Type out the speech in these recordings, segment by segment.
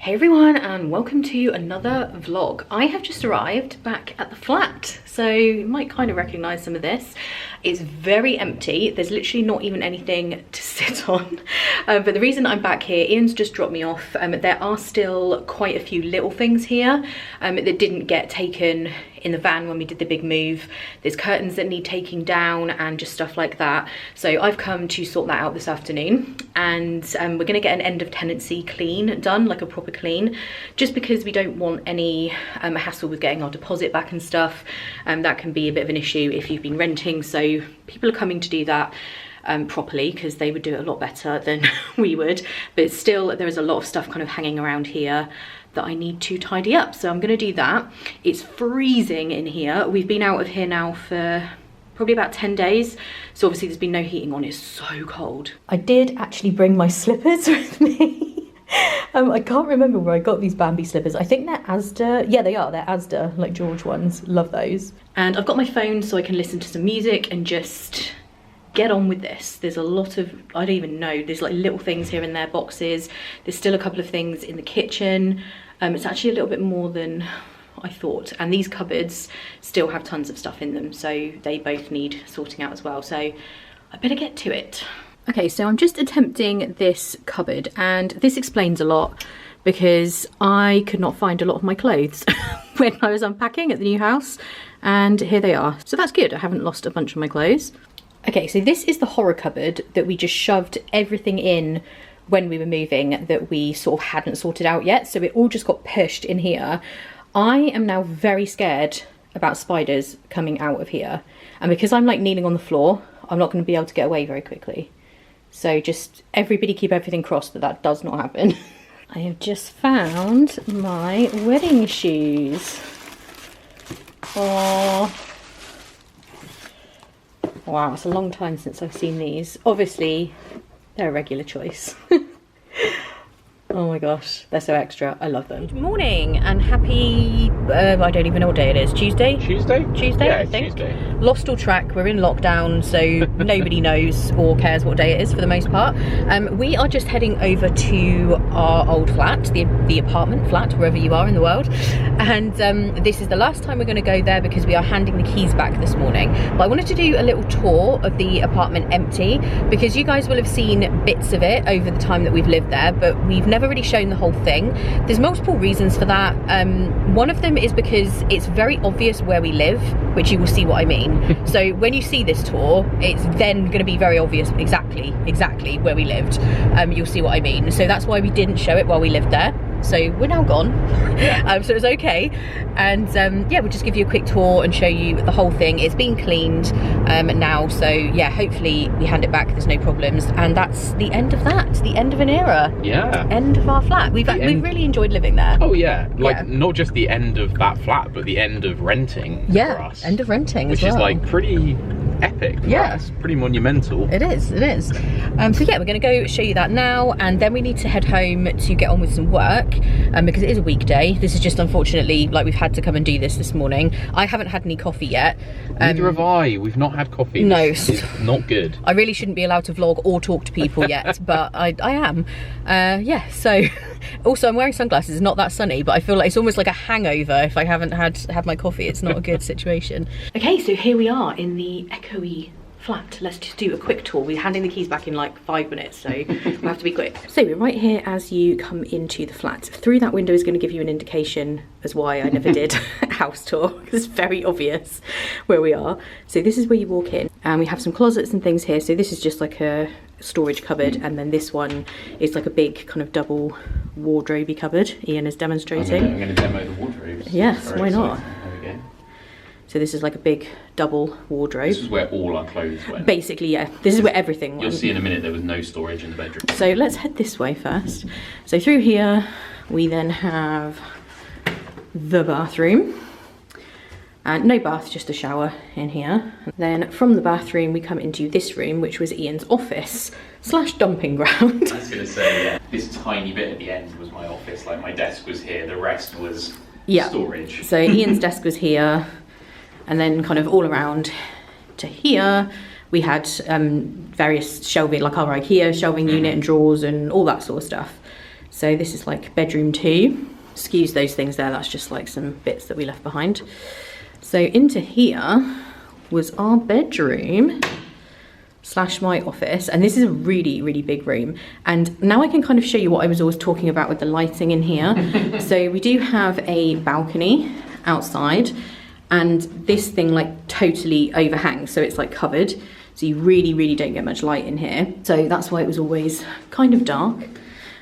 Hey everyone, and welcome to another vlog. I have just arrived back at the flat, so you might kind of recognise some of this. It's very empty. There's literally not even anything to sit on. But the reason I'm back here, Ian's just dropped me off. There are still quite a few little things here that didn't get taken in the van when we did the big move. There's curtains that need taking down and just stuff like that. So I've come to sort that out this afternoon, and we're gonna get an end of tenancy clean done, like a proper clean, just because we don't want any hassle with getting our deposit back and stuff. That can be a bit of an issue if you've been renting, so people are coming to do that properly, because they would do it a lot better than we would. But still, there is a lot of stuff kind of hanging around here that I need to tidy up, so I'm gonna do that. It's freezing in here. We've been out of here now for probably about 10 days, so obviously there's been no heating on. It's so cold. I did actually bring my slippers with me. I can't remember where I got these Bambi slippers. I think they're Asda. Yeah, they are. They're Asda, like George ones. Love those. And I've got my phone so I can listen to some music and just get on with this. There's a lot of, I don't even know, there's like little things here and there, boxes. There's still a couple of things in the kitchen. It's actually a little bit more than I thought. And these cupboards still have tons of stuff in them, so they both need sorting out as well. So I better get to it. Okay, so I'm just attempting this cupboard, and this explains a lot because I could not find a lot of my clothes when I was unpacking at the new house, and here they are. So that's good, I haven't lost a bunch of my clothes. Okay, so this is the horror cupboard that we just shoved everything in when we were moving that we sort of hadn't sorted out yet. So it all just got pushed in here. I am now very scared about spiders coming out of here. And because I'm like kneeling on the floor, I'm not going to be able to get away very quickly. So just everybody keep everything crossed that that does not happen. I have just found my wedding shoes. Oh. Wow, it's a long time since I've seen these. Obviously, they're a regular choice. Oh my gosh, they're so extra. I love them. Good morning and happy, I don't even know what day it is. Tuesday? Tuesday? Tuesday, yeah, I think. Tuesday. Lost all track. We're in lockdown, so nobody knows or cares what day it is for the most part. We are just heading over to our old flat, the apartment flat, wherever you are in the world. And this is the last time we're going to go there because we are handing the keys back this morning. But I wanted to do a little tour of the apartment empty, because you guys will have seen bits of it over the time that we've lived there, but we've never really shown the whole thing. There's multiple reasons for that. One of them is because it's very obvious where we live, which you will see what I mean. So when you see this tour, it's then going to be very obvious exactly where we lived. You'll see what I mean. So that's why we didn't show it while we lived there. So we're now gone, so it's okay. And yeah, we'll just give you a quick tour and show you the whole thing. It's been cleaned now, so yeah, hopefully we hand it back, there's no problems. And that's the end of that, the end of an era. Yeah. End of our flat. We've really enjoyed living there. Oh yeah, like not just the end of that flat, but the end of renting for us. End of renting which as well. Is like pretty epic for us, pretty monumental. It is. So yeah, we're going to go show you that now, and then we need to head home to get on with some work, because it is a weekday. This is just unfortunately, like, we've had to come and do this morning. I haven't had any coffee yet. Neither have I. We've not had coffee. No. It's not good. I really shouldn't be allowed to vlog or talk to people yet, but I am. Yeah, so also I'm wearing sunglasses. It's not that sunny, but I feel like it's almost like a hangover if I haven't had my coffee. It's not a good situation. Okay, so here we are in the echoey flat. Let's just do a quick tour. We're handing the keys back in like 5 minutes, so we'll have to be quick. So we're right here as you come into the flat. Through that window is going to give you an indication as why I never did a house tour, because it's very obvious where we are. So this is where you walk in, and we have some closets and things here. So this is just like a storage cupboard, and then this one is like a big kind of double wardrobe cupboard. Ian is demonstrating. I'm going to demo the wardrobes. Yes, why not? There we go. So this is like a big double wardrobe. This is where all our clothes went. Basically, yeah. This is where everything went. You'll see in a minute there was no storage in the bedroom. So let's head this way first. So through here, we then have the bathroom. And no bath, just a shower in here. Then from the bathroom, we come into this room, which was Ian's office / dumping ground. I was going to say, yeah, this tiny bit at the end was my office. Like, my desk was here, the rest was storage. So Ian's desk was here, and then kind of all around to here, we had various shelving, like our IKEA shelving unit and drawers and all that sort of stuff. So this is like bedroom 2. Excuse those things there, that's just like some bits that we left behind. So into here was our bedroom / my office, and this is a really big room. And now I can kind of show you what I was always talking about with the lighting in here. So we do have a balcony outside, and this thing like totally overhangs, so it's like covered, so you really don't get much light in here. So that's why it was always kind of dark.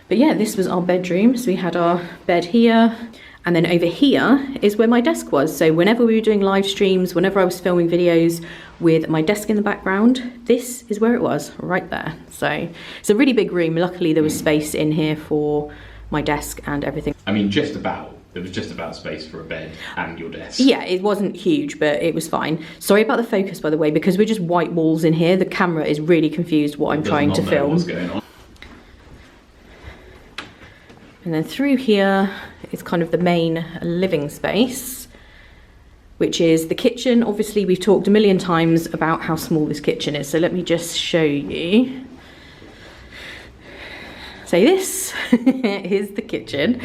But yeah, this was our bedroom. So we had our bed here, and then over here is where my desk was. So whenever we were doing live streams, whenever I was filming videos with my desk in the background, this is where it was, right there. So it's a really big room. Luckily there was space in here for my desk and everything. I mean, there was just about space for a bed and your desk. Yeah, it wasn't huge, but it was fine. Sorry about the focus, by the way, because we're just white walls in here. The camera is really confused what I'm trying to film. What's going on. And then through here is kind of the main living space, which is the kitchen. Obviously, we've talked a million times about how small this kitchen is, so let me just show you. So this is the kitchen,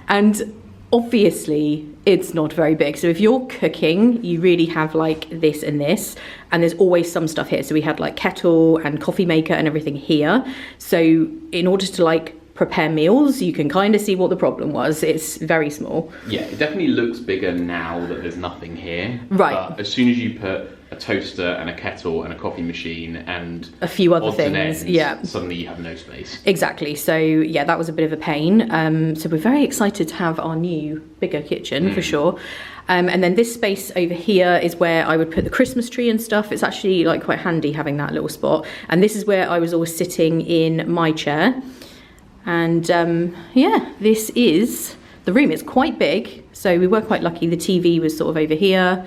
and obviously it's not very big. So if you're cooking, you really have like this and this, and there's always some stuff here. So we had like kettle and coffee maker and everything here. So in order to like prepare meals, you can kind of see what the problem was. It's very small. Yeah, it definitely looks bigger now that there's nothing here. Right. But as soon as you put a toaster and a kettle and a coffee machine and a few other odds and things, ends, yeah, suddenly you have no space. Exactly. So yeah, that was a bit of a pain. So we're very excited to have our new bigger kitchen for sure. And then this space over here is where I would put the Christmas tree and stuff. It's actually like quite handy having that little spot. And this is where I was always sitting in my chair. And yeah, this is the room. It's quite big, so we were quite lucky. The TV was sort of over here,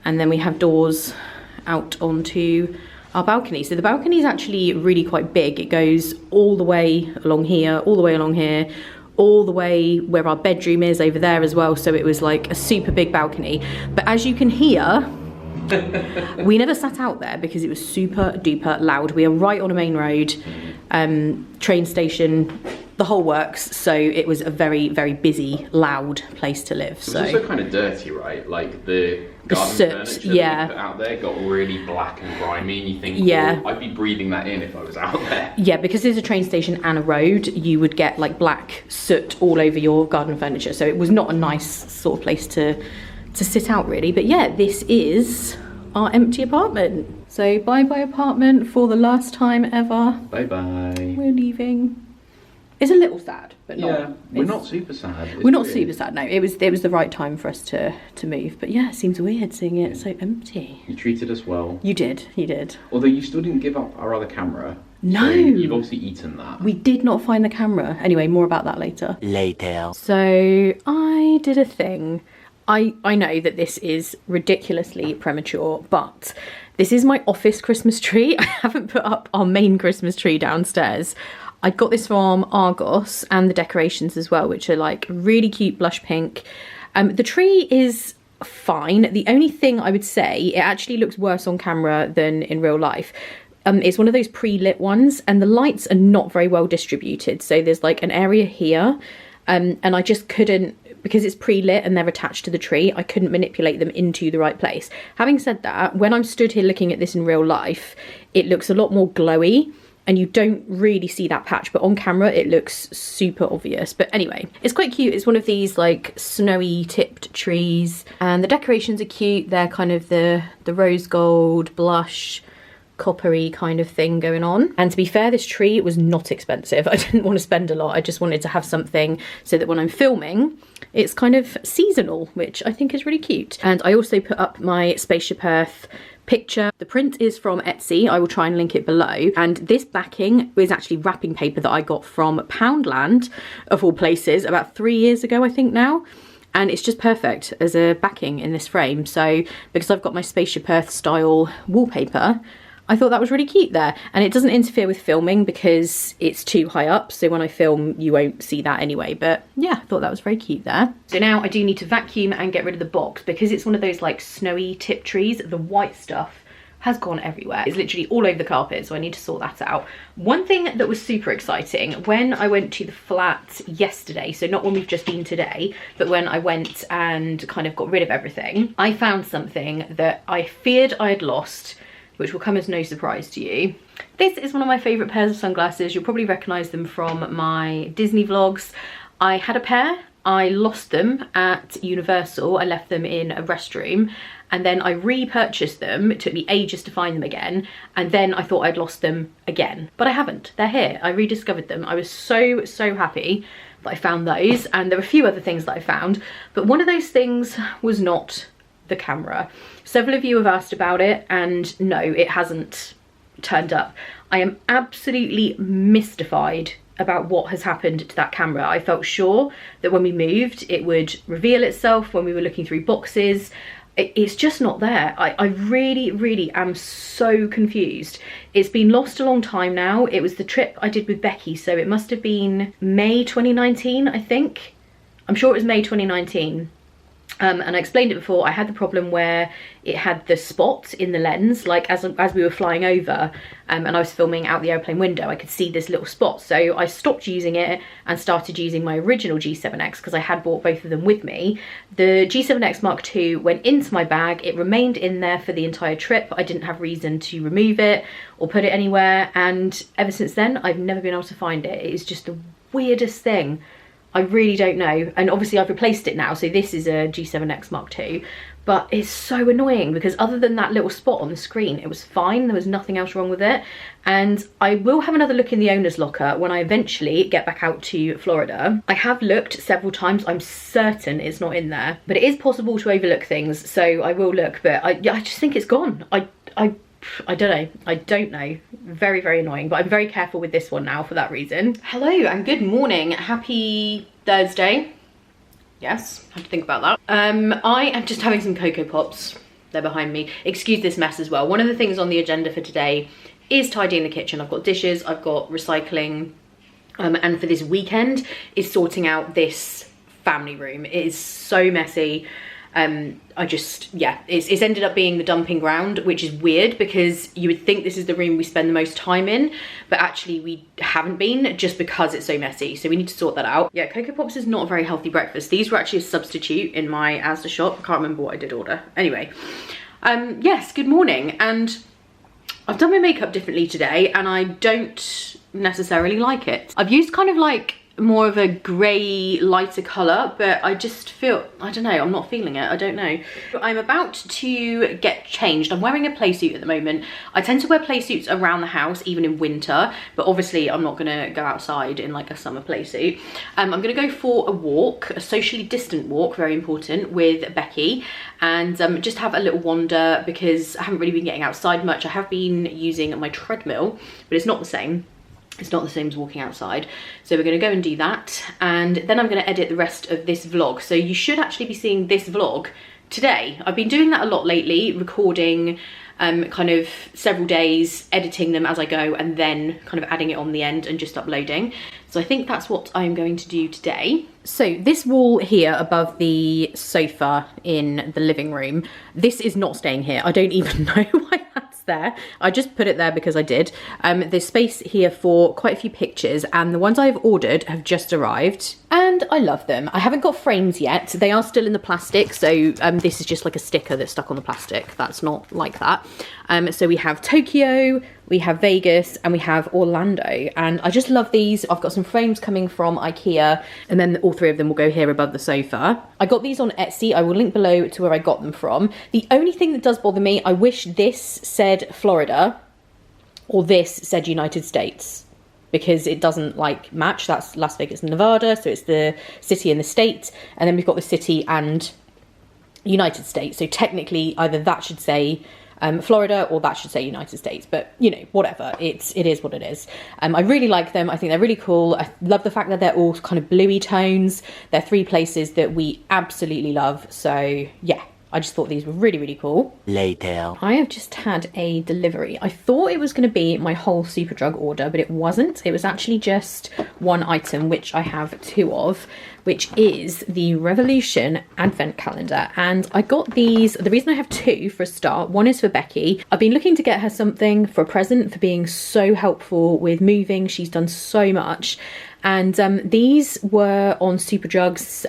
and then we have doors out onto our balcony. So the balcony is actually really quite big. It goes all the way along here, all the way along here, all the way where our bedroom is over there as well. So it was like a super big balcony. But as you can hear, we never sat out there because it was super duper loud. We are right on a main road, train station, the whole works. So it was a very busy, loud place to live. It was also kind of dirty, right? Like the garden furniture that you put out there got really black and grimy, and you think, yeah, well, I'd be breathing that in if I was out there. Yeah, because there's a train station and a road, you would get like black soot all over your garden furniture. So it was not a nice sort of place to sit out really. But yeah, this is our empty apartment. So bye apartment for the last time ever. Bye. We're leaving. It's a little sad, but not. Yeah, we're not super sad. We're not super sad. No, it was the right time for us to move. But yeah, it seems weird seeing it so empty. You treated us well. You did. Although you still didn't give up our other camera. No. So you've obviously eaten that. We did not find the camera. Anyway, more about that later. So I did a thing. I know that this is ridiculously premature, but this is my office Christmas tree. I haven't put up our main Christmas tree downstairs. I got this from Argos, and the decorations as well, which are like really cute blush pink. The tree is fine. The only thing I would say, it actually looks worse on camera than in real life. It's one of those pre-lit ones, and the lights are not very well distributed. So there's like an area here, and I just couldn't, because it's pre-lit and they're attached to the tree, I couldn't manipulate them into the right place. Having said that, when I'm stood here looking at this in real life, it looks a lot more glowy, and you don't really see that patch, but on camera it looks super obvious. But anyway, it's quite cute. It's one of these like snowy tipped trees, and the decorations are cute. They're kind of the rose gold, blush, coppery kind of thing going on. And to be fair, this tree was not expensive. I didn't want to spend a lot. I just wanted to have something so that when I'm filming, it's kind of seasonal, which I think is really cute. And I also put up my Spaceship Earth picture. The print is from Etsy. I will try and link it below. And this backing is actually wrapping paper that I got from Poundland, of all places, about 3 years ago, I think now. And it's just perfect as a backing in this frame. So because I've got my Spaceship Earth style wallpaper, I thought that was really cute there. And it doesn't interfere with filming because it's too high up. So when I film, you won't see that anyway. But yeah, I thought that was very cute there. So now I do need to vacuum and get rid of the box because it's one of those like snowy tip trees. The white stuff has gone everywhere. It's literally all over the carpet, so I need to sort that out. One thing that was super exciting, when I went to the flat yesterday, so not when we've just been today, but when I went and kind of got rid of everything, I found something that I feared I had lost, which will come as no surprise to you. This is one of my favourite pairs of sunglasses. You'll probably recognise them from my Disney vlogs. I had a pair, I lost them at Universal. I left them in a restroom, and then I repurchased them. It took me ages to find them again, and then I thought I'd lost them again, but I haven't. They're here. I rediscovered them. I was so happy that I found those, and there were a few other things that I found, but one of those things was not the camera. Several of you have asked about it, and no, it hasn't turned up. I am absolutely mystified about what has happened to that camera. I felt sure that when we moved it would reveal itself when we were looking through boxes. It's just not there. I really am so confused. It's been lost a long time now. It was the trip I did with Becky, so it must have been May 2019, I think. I'm sure it was May 2019. And I explained it before, I had the problem where it had the spot in the lens, like as we were flying over, and I was filming out the airplane window, I could see this little spot. So I stopped using it and started using my original G7X because I had bought both of them with me. The G7X Mark II went into my bag, it remained in there for the entire trip. I didn't have reason to remove it or put it anywhere, and ever since then I've never been able to find it. It is just the weirdest thing. I really don't know, and obviously I've replaced it now, so this is a G7X Mark II, but it's so annoying because other than that little spot on the screen, it was fine. There was nothing else wrong with it, and I will have another look in the owner's locker when I eventually get back out to Florida. I have looked several times, I'm certain it's not in there, but it is possible to overlook things, so I will look, but I just think it's gone. I don't know. Very annoying, but I'm very careful with this one now for that reason. Hello and good morning. Happy Thursday. Yes, I had to think about that. I am just having some Cocoa Pops. They're behind me. Excuse this mess as well. One of the things on the agenda for today is tidying the kitchen. I've got dishes, I've got recycling, and for this weekend is sorting out this family room. It is so messy. It's ended up being the dumping ground, which is weird because you would think this is the room we spend the most time in, but actually we haven't been, just because it's so messy. So we need to sort that out. Yeah, Cocoa Pops is not a very healthy breakfast. These were actually a substitute in my Asda shop. I can't remember what I did order. Anyway, yes, good morning. And I've done my makeup differently today and I don't necessarily like it. I've used kind of like more of a grey lighter colour, but I just feel, I don't know, I'm not feeling it. I don't know. I'm about to get changed. I'm wearing a play suit at the moment. I tend to wear play suits around the house, even in winter, but obviously I'm not gonna go outside in like a summer play suit. I'm gonna go for a walk, a socially distant walk, very important, with Becky, and just have a little wander because I haven't really been getting outside much. I have been using my treadmill, but it's not the same. It's not the same as walking outside. So we're gonna go and do that. And then I'm gonna edit the rest of this vlog. So you should actually be seeing this vlog today. I've been doing that a lot lately, recording kind of several days, editing them as I go, and then kind of adding it on the end and just uploading. So I think that's what I'm going to do today. So this wall here above the sofa in the living room, this is not staying here. I don't even know why that's there. I just put it there because I did. There's space here for quite a few pictures, and the ones I've ordered have just arrived and I love them. I haven't got frames yet. They are still in the plastic, so this is just like a sticker that's stuck on the plastic. That's not like that. So we have Tokyo, we have Vegas, and we have Orlando, and I just love these. I've got some frames coming from IKEA, and then all three of them will go here above the sofa. I got these on Etsy. I will link below to where I got them from. The only thing that does bother me, I wish this said Florida or this said United States, because it doesn't like match. That's Las Vegas and Nevada, so it's the city and the state, and then we've got the city and United States. So technically either that should say Florida or that should say United States, but you know, whatever, it is what it is. I really like them. I think they're really cool. I love the fact that they're all kind of bluey tones. They're three places that we absolutely love, so yeah, I just thought these were really, really cool. Later. I have just had a delivery. I thought it was going to be my whole Superdrug order, but it wasn't. It was actually just one item, which I have 2 of, which is the Revolution Advent Calendar. And I got these, the reason I have 2 for a start, one is for Becky. I've been looking to get her something for a present for being so helpful with moving. She's done so much. And these were on Superdrug's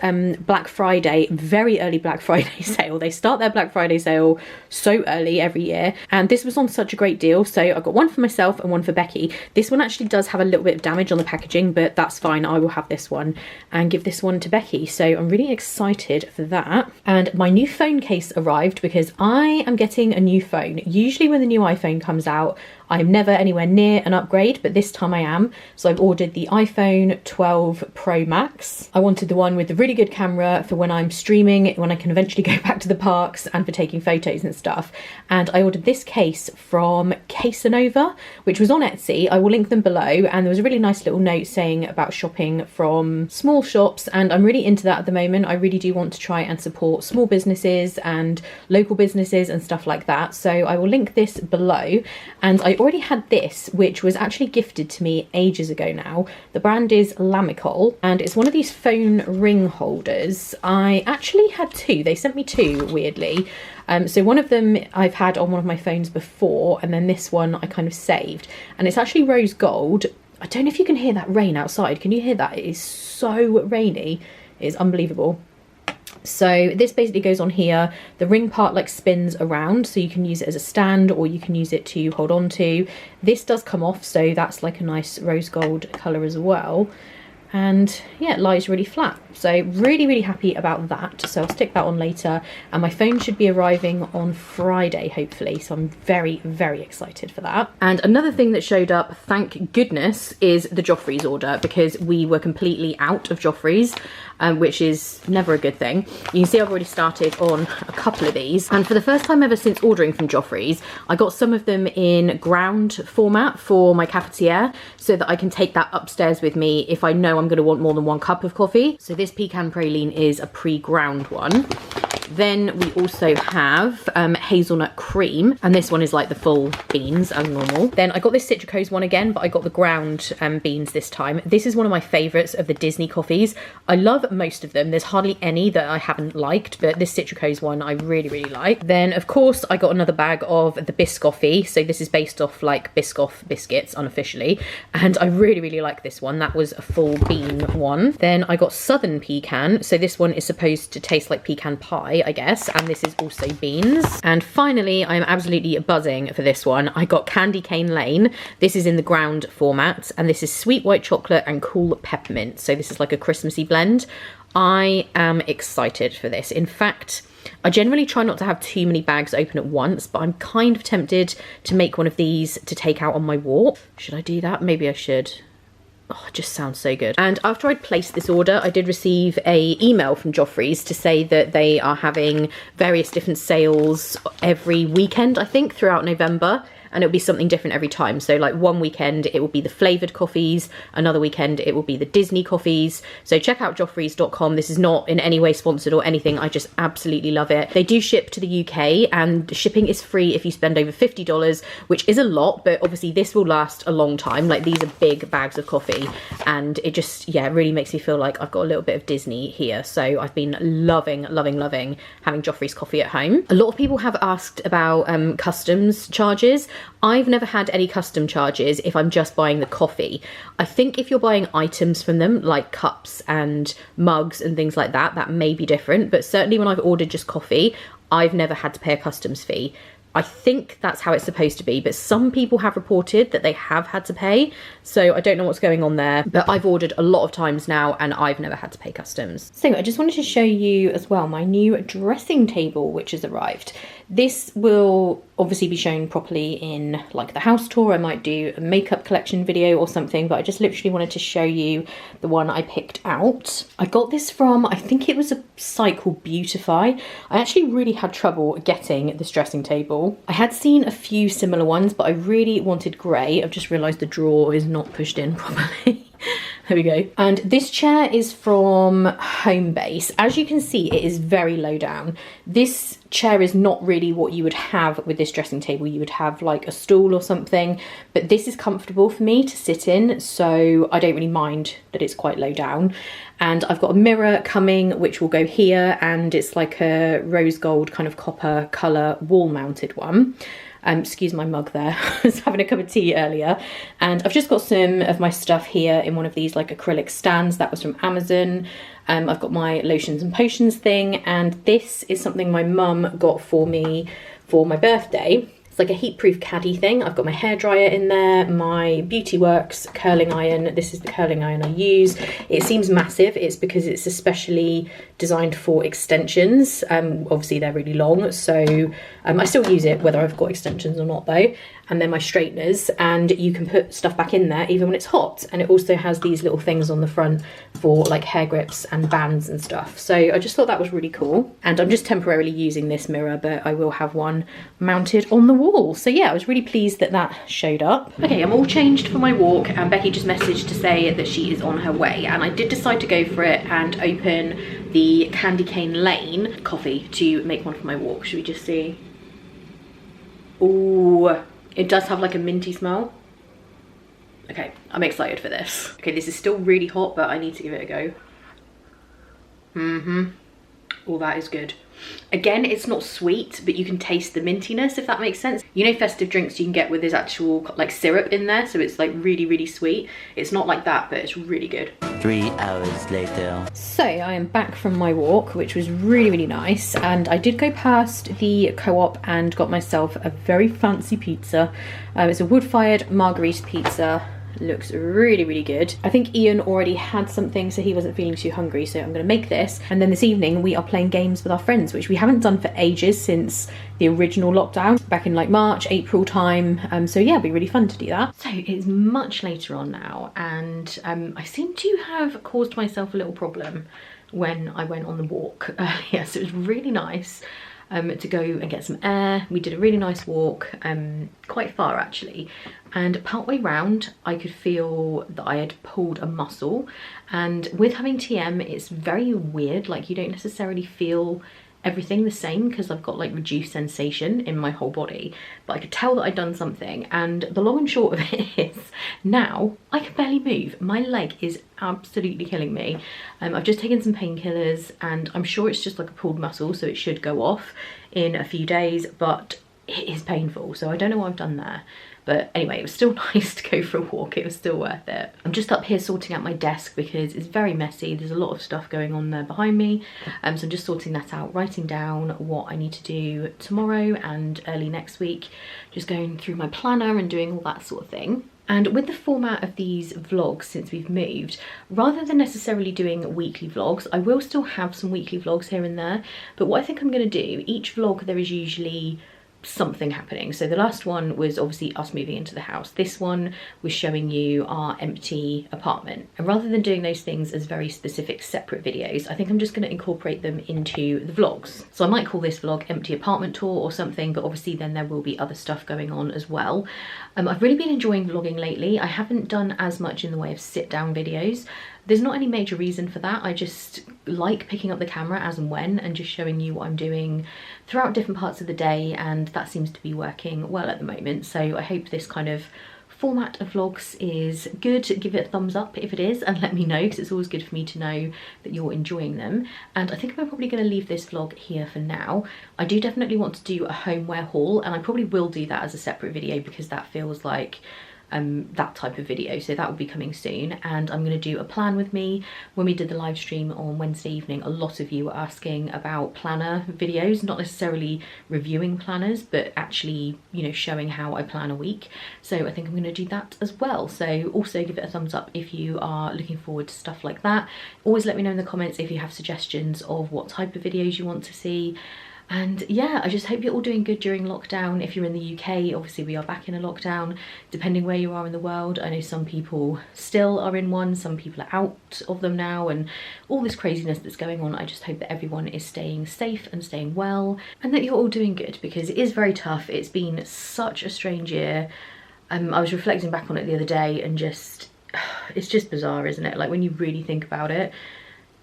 Black Friday, very early Black Friday sale. They start their Black Friday sale so early every year. And this was on such a great deal. So I got one for myself and one for Becky. This one actually does have a little bit of damage on the packaging, but that's fine. I will have this one and give this one to Becky. So I'm really excited for that. And my new phone case arrived because I am getting a new phone. Usually when the new iPhone comes out, I'm never anywhere near an upgrade, but this time I am. So I've ordered the iPhone 12 Pro Max. I wanted the one with the really good camera for when I'm streaming, when I can eventually go back to the parks, and for taking photos and stuff. And I ordered this case from Casanova, which was on Etsy. I will link them below. And there was a really nice little note saying about shopping from small shops. And I'm really into that at the moment. I really do want to try and support small businesses and local businesses and stuff like that. So I will link this below. And I already had this, which was actually gifted to me ages ago now. The brand is Lamicol, and it's one of these phone ring holders. I actually had 2. They sent me 2, weirdly. So one of them I've had on one of my phones before, and then this one I kind of saved. And it's actually rose gold. I don't know if you can hear that rain outside. Can you hear that? It is so rainy. It is unbelievable. So this basically goes on here. The ring part like spins around, so you can use it as a stand or you can use it to hold on to. This does come off, so that's like a nice rose gold colour as well. And yeah, it lies really flat. So really, really happy about that. So I'll stick that on later. And my phone should be arriving on Friday, hopefully. So I'm very, very excited for that. And another thing that showed up, thank goodness, is the Joffrey's order, because we were completely out of Joffrey's, which is never a good thing. You can see I've already started on a couple of these. And for the first time ever since ordering from Joffrey's, I got some of them in ground format for my cafetiere so that I can take that upstairs with me if I know I'm going to want more than 1 cup of coffee. So this pecan praline is a pre-ground one. Then we also have hazelnut cream, and this one is like the full beans as normal. Then I got this Citricose one again, but I got the ground beans this time. This is one of my favourites of the Disney coffees. I love most of them. There's hardly any that I haven't liked, but this Citricose one I really, really like. Then of course I got another bag of the Biscoffee. So this is based off like Biscoff biscuits unofficially, and I really, really like this one. That was a full bean one. Then I got Southern Pecan. So this one is supposed to taste like pecan pie, I guess, and this is also beans. And finally, I'm absolutely buzzing for this one. I got Candy Cane Lane. This is in the ground format, and this is sweet white chocolate and cool peppermint. So this is like a Christmassy blend. I am excited for this. In fact, I generally try not to have too many bags open at once, but I'm kind of tempted to make one of these to take out on my walk. Should I do that? Maybe I should. Oh, it just sounds so good. And after I'd placed this order, I did receive a email from Joffrey's to say that they are having various different sales every weekend, I think, throughout November. And it'll be something different every time. So like one weekend it will be the flavoured coffees, another weekend it will be the Disney coffees. So check out joffreys.com. This is not in any way sponsored or anything. I just absolutely love it. They do ship to the UK, and shipping is free if you spend over $50, which is a lot, but obviously this will last a long time. Like these are big bags of coffee, and it just, yeah, really makes me feel like I've got a little bit of Disney here. So I've been loving, loving, loving having Joffrey's coffee at home. A lot of people have asked about customs charges. I've never had any custom charges if I'm just buying the coffee. I think if you're buying items from them, like cups and mugs and things like that, that may be different. But certainly when I've ordered just coffee, I've never had to pay a customs fee. I think that's how it's supposed to be, but some people have reported that they have had to pay, so I don't know what's going on there, but I've ordered a lot of times now and I've never had to pay customs. So I just wanted to show you as well my new dressing table which has arrived. This will obviously be shown properly in like the house tour. I might do a makeup collection video or something, but I just literally wanted to show you the one I picked out. I got this from, I think it was a site called Beautify. I actually really had trouble getting this dressing table. I had seen a few similar ones, but I really wanted grey. I've just realised the drawer is not pushed in properly. There we go. And this chair is from Homebase. As you can see, it is very low down. This chair is not really what you would have with this dressing table. You would have like a stool or something, but this is comfortable for me to sit in, so I don't really mind that it's quite low down. And I've got a mirror coming which will go here, and it's like a rose gold kind of copper colour wall mounted one. Excuse my mug there, I was having a cup of tea earlier. And I've just got some of my stuff here in one of these like acrylic stands. That was from Amazon. I've got my lotions and potions thing, and this is something my mum got for me for my birthday. It's like a heat-proof caddy thing. I've got my hairdryer in there, my Beauty Works curling iron. This is the curling iron I use. It seems massive. It's because it's especially designed for extensions. Obviously they're really long, so I still use it whether I've got extensions or not though. And then my straighteners, and you can put stuff back in there even when it's hot. And it also has these little things on the front for like hair grips and bands and stuff. So I just thought that was really cool. And I'm just temporarily using this mirror, but I will have one mounted on the wall. So yeah, I was really pleased that that showed up. Okay, I'm all changed for my walk, and Becky just messaged to say that she is on her way. And I did decide to go for it and open the Candy Cane Lane coffee to make one for my walk. Should we just see? Ooh. It does have like a minty smell. Okay, I'm excited for this. Okay, this is still really hot, but I need to give it a go. Oh, that is good. Again, it's not sweet, but you can taste the mintiness, if that makes sense. You know festive drinks you can get with this actual like syrup in there, so it's like really, really sweet. It's not like that, but it's really good. 3 hours later. So I am back from my walk, which was really, really nice. And I did go past the Co-op and got myself a very fancy pizza. It's a wood-fired margherita pizza. Looks really, really good. I think Ian already had something, so he wasn't feeling too hungry, so I'm gonna make this. And then this evening we are playing games with our friends, which we haven't done for ages, since the original lockdown back in like March, April time. So yeah, it'll be really fun to do that. So it's much later on now, and I seem to have caused myself a little problem when I went on the walk earlier. So it was really nice to go and get some air. We did a really nice walk, quite far actually, and partway round I could feel that I had pulled a muscle. And with having TM, it's very weird, like you don't necessarily feel everything the same because I've got like reduced sensation in my whole body, but I could tell that I'd done something. And the long and short of it is now I can barely move. My leg is absolutely killing me. I've just taken some painkillers, and I'm sure it's just like a pulled muscle, so it should go off in a few days, but it is painful, so I don't know what I've done there. But anyway, it was still nice to go for a walk. It was still worth it. I'm just up here sorting out my desk because it's very messy. There's a lot of stuff going on there behind me. So I'm just sorting that out, writing down what I need to do tomorrow and early next week. Just going through my planner and doing all that sort of thing. And with the format of these vlogs since we've moved, rather than necessarily doing weekly vlogs, I will still have some weekly vlogs here and there. But what I think I'm going to do, each vlog there is usually something happening. So the last one was obviously us moving into the house. This one was showing you our empty apartment. And rather than doing those things as very specific separate videos, I think I'm just going to incorporate them into the vlogs. So I might call this vlog Empty Apartment Tour or something, but obviously then there will be other stuff going on as well. I've really been enjoying vlogging lately. I haven't done as much in the way of sit down videos. There's not any major reason for that. I just like picking up the camera as and when and just showing you what I'm doing throughout different parts of the day, and that seems to be working well at the moment. So I hope this kind of format of vlogs is good. Give it a thumbs up if it is, and let me know, because it's always good for me to know that you're enjoying them. And I think I'm probably going to leave this vlog here for now. I do definitely want to do a homeware haul, and I probably will do that as a separate video because that feels like that type of video, so that will be coming soon. And I'm going to do a plan with me. When we did the live stream on Wednesday evening, a lot of you were asking about planner videos, not necessarily reviewing planners, but actually, you know, showing how I plan a week. So I think I'm going to do that as well. So also give it a thumbs up if you are looking forward to stuff like that. Always let me know in the comments if you have suggestions of what type of videos you want to see. And yeah, I just hope you're all doing good during lockdown. If you're in the UK, obviously we are back in a lockdown, depending where you are in the world. I know some people still are in one, some people are out of them now, and all this craziness that's going on. I just hope that everyone is staying safe and staying well, and that you're all doing good, because it is very tough. It's been such a strange year. I was reflecting back on it the other day and just it's just bizarre, isn't it? Like when you really think about it,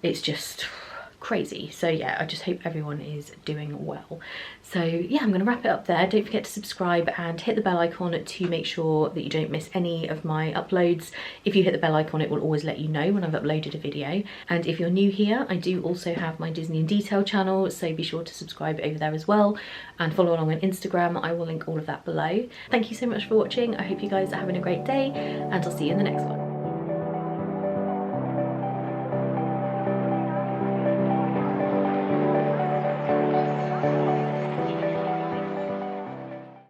it's just crazy. So yeah, I just hope everyone is doing well. So yeah, I'm gonna wrap it up there. Don't forget to subscribe and hit the bell icon to make sure that you don't miss any of my uploads. If you hit the bell icon, it will always let you know when I've uploaded a video. And if you're new here, I do also have my Disney in Detail channel, so be sure to subscribe over there as well and follow along on Instagram. I will link all of that below. Thank you so much for watching. I hope you guys are having a great day, and I'll see you in the next one.